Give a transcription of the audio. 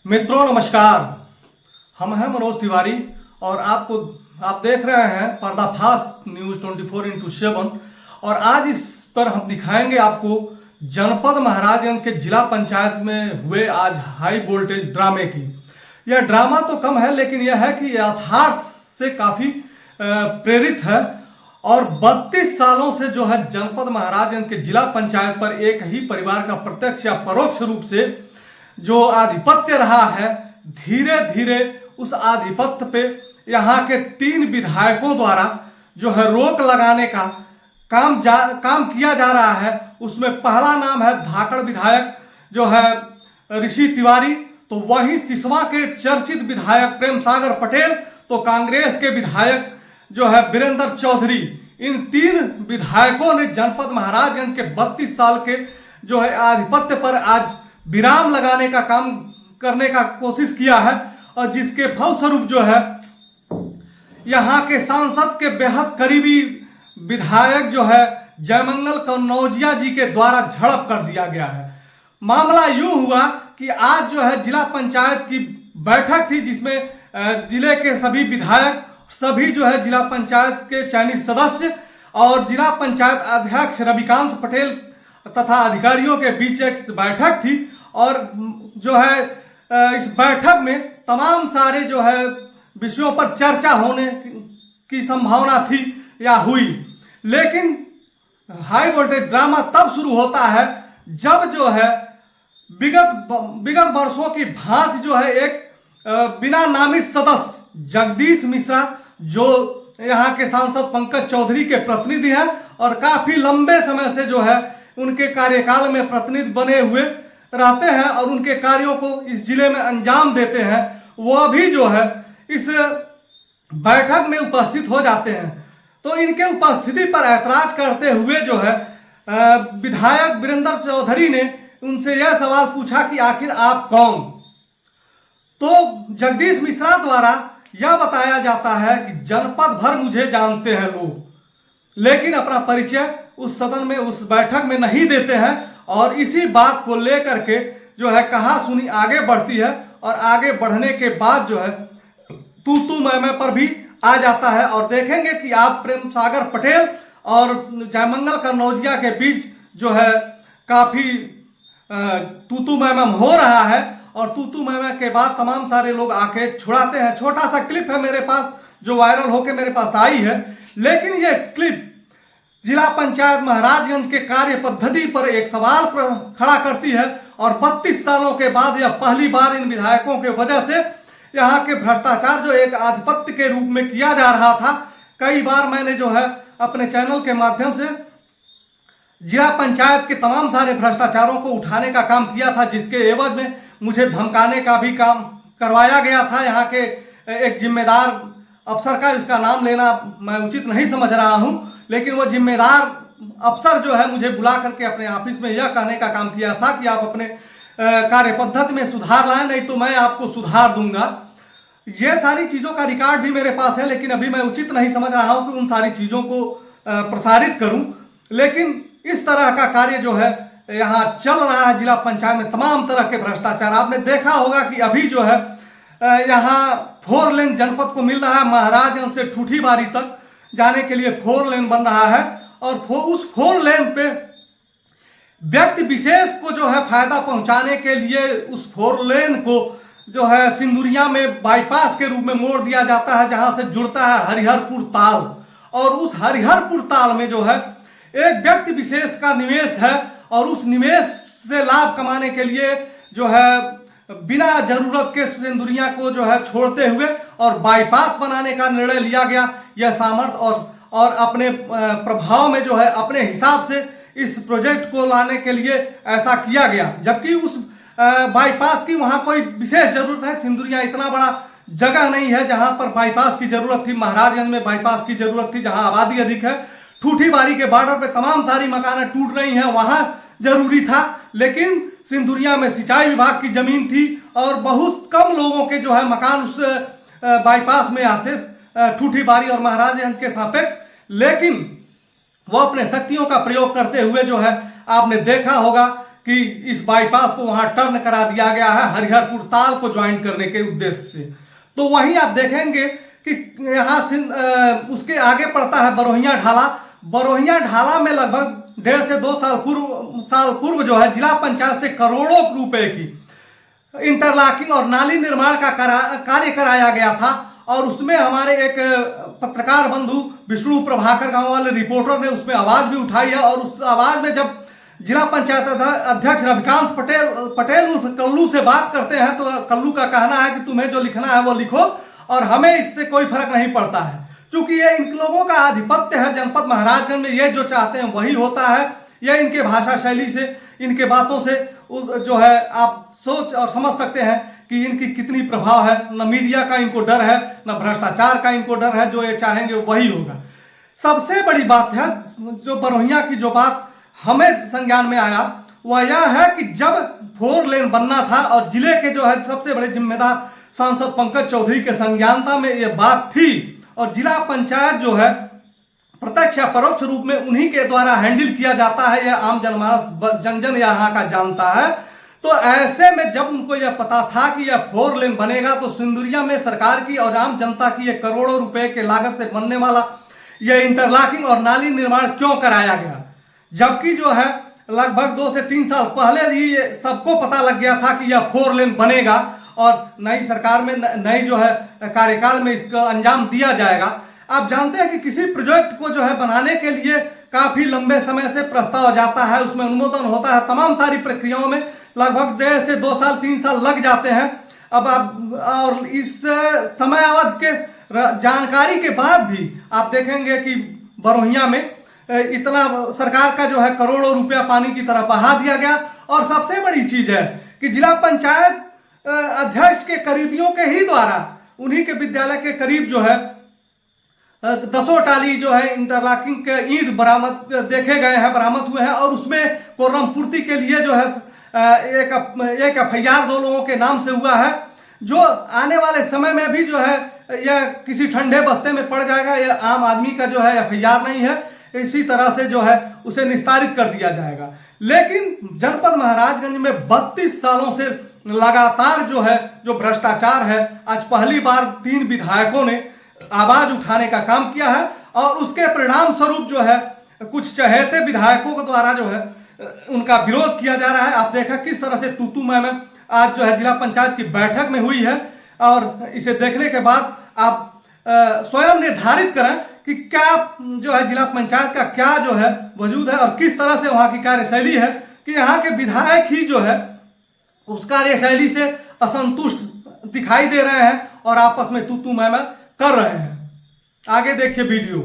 मित्रों नमस्कार। हम हैं मनोज तिवारी और आप देख रहे हैं पर्दाफाश न्यूज 24x7। और आज इस पर हम दिखाएंगे आपको जनपद महाराजगंज के जिला पंचायत में हुए आज हाई वोल्टेज ड्रामे की। यह ड्रामा तो कम है लेकिन यह है कि यथार्थ से काफी प्रेरित है। और 32 सालों से जो है जनपद महाराजगंज के जिला पंचायत पर एक ही परिवार का प्रत्यक्ष या परोक्ष रूप से जो आधिपत्य रहा है, धीरे धीरे उस आधिपत्य पे यहाँ के 3 विधायकों द्वारा जो है रोक लगाने का काम किया जा रहा है। उसमें पहला नाम है धाकड़ विधायक जो है ऋषि तिवारी, तो वही सिसवा के चर्चित विधायक प्रेम सागर पटेल, तो कांग्रेस के विधायक जो है वीरेंद्र चौधरी। इन 3 विधायकों ने जनपद महाराजगंज के 32 साल के जो है आधिपत्य पर आज विराम लगाने का काम करने का कोशिश किया है। और जिसके फलस्वरूप जो है यहाँ के सांसद के बेहद करीबी विधायक जो है जयमंगल कन्नौजिया जी के द्वारा झड़प कर दिया गया है। मामला यूं हुआ कि आज जो है जिला पंचायत की बैठक थी जिसमें जिले के सभी विधायक, सभी जो है जिला पंचायत के चयनित सदस्य और जिला पंचायत अध्यक्ष रविकांत पटेल तथा अधिकारियों के बीच एक बैठक थी। और जो है इस बैठक में तमाम सारे जो है विषयों पर चर्चा होने की संभावना थी या हुई। लेकिन हाई वोल्टेज ड्रामा तब शुरू होता है जब जो है विगत वर्षों की भांति जो है एक बिना नामित सदस्य जगदीश मिश्रा, जो यहाँ के सांसद पंकज चौधरी के प्रतिनिधि हैं और काफी लंबे समय से जो है उनके कार्यकाल में प्रतिनिधि बने हुए रहते हैं और उनके कार्यों को इस जिले में अंजाम देते हैं, वह भी जो है इस बैठक में उपस्थित हो जाते हैं। तो इनके उपस्थिति पर ऐतराज करते हुए जो है विधायक वीरेंद्र चौधरी ने उनसे यह सवाल पूछा कि आखिर आप कौन। तो जगदीश मिश्रा द्वारा यह बताया जाता है कि जनपद भर मुझे जानते हैं लोग, लेकिन अपना परिचय उस सदन में उस बैठक में नहीं देते हैं। और इसी बात को लेकर के जो है कहा सुनी आगे बढ़ती है और आगे बढ़ने के बाद जो है तू मैं पर भी आ जाता है। और देखेंगे कि आप प्रेम सागर पटेल और जयमंगल कन्नौजिया के बीच जो है काफी तू मैं हो रहा है। और तू मैं के बाद तमाम सारे लोग आके छुड़ाते हैं। छोटा सा क्लिप है मेरे पास जो वायरल होके मेरे पास आई है, लेकिन ये क्लिप जिला पंचायत महाराजगंज के कार्य पद्धति पर एक सवाल खड़ा करती है। और 32 सालों के बाद यह पहली बार इन विधायकों के वजह से यहाँ के भ्रष्टाचार जो एक आधिपत्य के रूप में किया जा रहा था, कई बार मैंने जो है अपने चैनल के माध्यम से जिला पंचायत के तमाम सारे भ्रष्टाचारों को उठाने का काम किया था, जिसके एवज में मुझे धमकाने का भी काम करवाया गया था। यहाँ के एक जिम्मेदार अफसर का, इसका नाम लेना मैं उचित नहीं समझ रहा हूँ, लेकिन वो जिम्मेदार अफसर जो है मुझे बुला करके अपने ऑफिस में यह कहने का काम किया था कि आप अपने कार्य पद्धति में सुधार लाएं, नहीं तो मैं आपको सुधार दूंगा। ये सारी चीज़ों का रिकॉर्ड भी मेरे पास है, लेकिन अभी मैं उचित नहीं समझ रहा हूँ कि उन सारी चीज़ों को प्रसारित करूँ। लेकिन इस तरह का कार्य जो है यहाँ चल रहा है जिला पंचायत में, तमाम तरह के भ्रष्टाचार। आपने देखा होगा कि अभी जो है यहाँ 4 लेन जनपद को मिल रहा है, महाराजगंज से ठूठीबारी तक जाने के लिए 4 लेन बन रहा है। और उस 4 लेन पे व्यक्ति विशेष को जो है फायदा पहुंचाने के लिए उस 4 लेन को जो है सिंदुरिया में बाईपास के रूप में मोड़ दिया जाता है, जहां से जुड़ता है हरिहरपुर ताल। और उस हरिहरपुर ताल में जो है एक व्यक्ति विशेष का निवेश है और उस निवेश से लाभ कमाने के लिए जो है बिना जरूरत के सिंदुरिया को जो है छोड़ते हुए और बाईपास बनाने का निर्णय लिया गया। यह सामर्थ्य और अपने प्रभाव में जो है अपने हिसाब से इस प्रोजेक्ट को लाने के लिए ऐसा किया गया, जबकि उस बाईपास की वहां कोई विशेष जरूरत है। सिंदुरिया इतना बड़ा जगह नहीं है जहां पर बाईपास की जरूरत थी। महाराजगंज में बाईपास की जरूरत थी जहां आबादी अधिक है। ठूठीबारी के बॉर्डर पे तमाम सारी मकानें टूट रही हैं, वहां जरूरी था। लेकिन सिंदुरिया में सिंचाई विभाग की जमीन थी और बहुत कम लोगों के जो है मकान उस बाईपास में आते ठूठीबारी और महाराजगंज के सापेक्ष। लेकिन वो अपने शक्तियों का प्रयोग करते हुए जो है आपने देखा होगा कि इस बाईपास को वहां टर्न करा दिया गया है हरिहरपुर ताल को ज्वाइन करने के उद्देश्य से। तो वहीं आप देखेंगे कि यहाँ उसके आगे पड़ता है बरोहिया ढाला। बरोहिया ढाला में लगभग 1.5 से 2 साल पूर्व जो है जिला पंचायत से करोड़ों रुपए की इंटरलॉकिंग और नाली निर्माण का कार्य कराया गया था, और उसमें हमारे एक पत्रकार बंधु विष्णु प्रभाकर गांव वाले रिपोर्टर ने उसमें आवाज भी उठाई है। और उस आवाज में जब जिला पंचायत अध्यक्ष रविकांत पटेल कल्लू से बात करते हैं तो कल्लू का कहना है कि तुम्हें जो लिखना है वो लिखो और हमें इससे कोई फर्क नहीं पड़ता है, क्योंकि ये इन लोगों का आधिपत्य है जनपद महाराजगंज में। ये जो चाहते हैं वही होता है। ये इनके भाषा शैली से, इनके बातों से जो है आप सोच और समझ सकते हैं कि इनकी कितनी प्रभाव है। न मीडिया का इनको डर है, न भ्रष्टाचार का इनको डर है। जो ये चाहेंगे वही होगा। सबसे बड़ी बात है जो बरोहिया की जो बात हमें संज्ञान में आया वह यह है कि जब 4 लेन बनना था और जिले के जो है सबसे बड़े जिम्मेदार सांसद पंकज चौधरी के संज्ञानता में ये बात थी, और जिला पंचायत जो है प्रत्यक्ष या परोक्ष रूप में उन्हीं के द्वारा हैंडल किया जाता है। यह आम जनमानस जन यहाँ का जानता है। तो ऐसे में जब उनको यह पता था कि यह 4 लेन बनेगा तो सिंदुरिया में सरकार की और आम जनता की यह करोड़ों रुपए के लागत से बनने वाला यह इंटरलॉकिंग और नाली निर्माण क्यों कराया गया, जबकि जो है लगभग 2 से 3 साल पहले ही सबको पता लग गया था कि यह 4 लेन बनेगा और नई सरकार में नई जो है कार्यकाल में इसका अंजाम दिया जाएगा। आप जानते हैं कि किसी प्रोजेक्ट को जो है बनाने के लिए काफी लंबे समय से प्रस्ताव जाता है, उसमें अनुमोदन होता है, तमाम सारी प्रक्रियाओं में लगभग 1.5 से 2 साल 3 साल लग जाते हैं। अब आप और इस समय अवधि के जानकारी के बाद भी आप देखेंगे कि बरोहिया में इतना सरकार का जो है करोड़ों रुपया पानी की तरह बहा दिया गया। और सबसे बड़ी चीज है कि जिला पंचायत अध्यक्ष के करीबियों के ही द्वारा उन्हीं के विद्यालय के करीब जो है 10 टाली जो है इंटरलॉकिंग के ईंट बरामद देखे गए हैं, बरामद हुए हैं। और उसमें कोरम पूर्ति के लिए जो है एक FIR 2 लोगों के नाम से हुआ है, जो आने वाले समय में भी जो है यह किसी ठंडे बस्ते में पड़ जाएगा। यह आम आदमी का जो है FIR नहीं है, इसी तरह से जो है उसे निस्तारित कर दिया जाएगा। लेकिन जनपद महाराजगंज में 32 सालों से लगातार जो है जो भ्रष्टाचार है, आज पहली बार 3 विधायकों ने आवाज उठाने का काम किया है, और उसके परिणाम स्वरूप जो है कुछ चहेते विधायकों के द्वारा जो है उनका विरोध किया जा रहा है। आप देखा किस तरह से तू में आज जो है जिला पंचायत की बैठक में हुई है, और इसे देखने के बाद आप स्वयं निर्धारित करें कि क्या जो है जिला पंचायत का क्या जो है वजूद है और किस तरह से वहां की कार्यशैली है, कि यहाँ के विधायक ही जो है उस कार्यशैली से असंतुष्ट दिखाई दे रहे हैं और आपस में तू मैं कर रहे हैं। आगे देखिए वीडियो।